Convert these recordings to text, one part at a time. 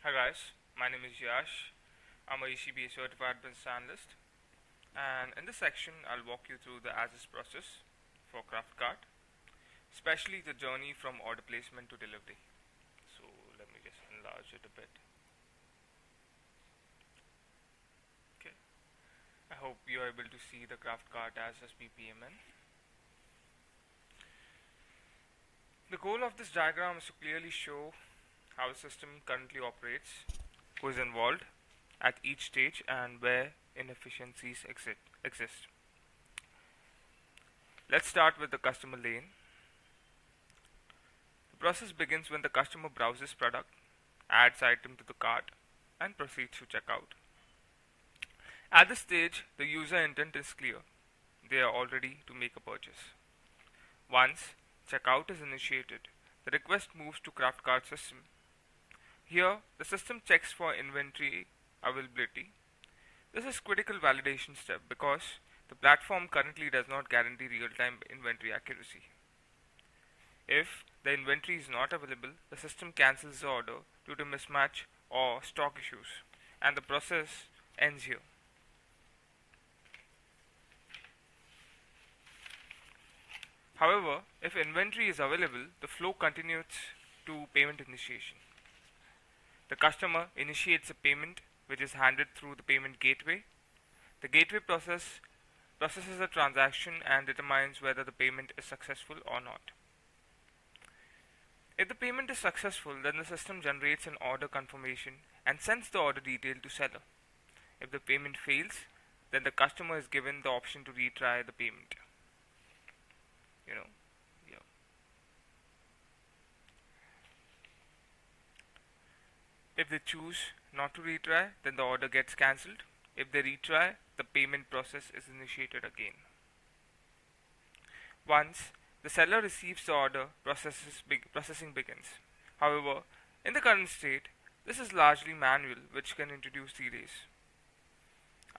Hi guys, my name is Yash. I'm a ECBA certified business analyst, and in this section I'll walk you through the as-is process for CraftCart, especially the journey from order placement to delivery. So let me just enlarge it a bit. Okay, I hope you're able to see the CraftCart as-is BPMN. The goal of this diagram is to clearly show how the system currently operates, who is involved at each stage, and where inefficiencies exist. Let's start with the customer lane. The process begins when the customer browses product, adds item to the cart, and proceeds to checkout. At this stage, the user intent is clear. They are all ready to make a purchase. Once checkout is initiated, the request moves to CraftCart system. Here, the system checks for inventory availability. This is critical validation step because the platform currently does not guarantee real-time inventory accuracy. If the inventory is not available, the system cancels the order due to mismatch or stock issues, and the process ends here. However, if inventory is available, the flow continues to payment initiation. The customer initiates a payment which is handed through the payment gateway. The gateway processes a transaction and determines whether the payment is successful or not. If the payment is successful, then the system generates an order confirmation and sends the order detail to seller. If the payment fails, then the customer is given the option to retry the payment. You know, yeah. If they choose not to retry, then the order gets cancelled. If they retry, the payment process is initiated again. Once the seller receives the order, processing begins. However, in the current state, this is largely manual, which can introduce delays.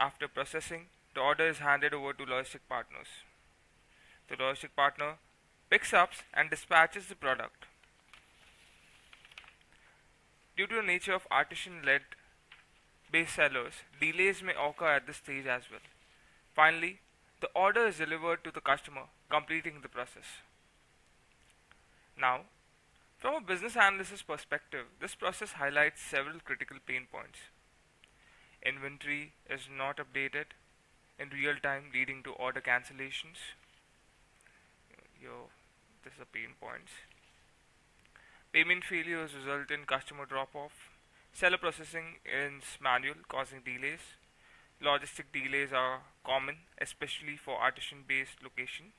After processing, the order is handed over to logistic partners. The logistic partner picks up and dispatches the product. Due to the nature of artisan-led base sellers, delays may occur at this stage as well. Finally, the order is delivered to the customer, completing the process. Now, from a business analyst's perspective, this process highlights several critical pain points. Inventory is not updated in real time, leading to order cancellations. This is a pain points. Payment failures result in customer drop-off. Seller processing is manual, causing delays. Logistic delays are common, especially for artisan-based location.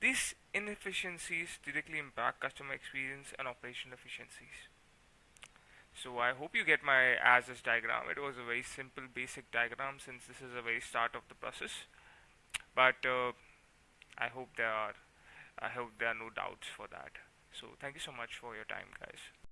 These inefficiencies directly impact customer experience and operational efficiencies. So I hope you get my as-is diagram. It was a very simple, basic diagram since this is a very start of the process. But I hope there are no doubts for that. So thank you so much for your time, guys.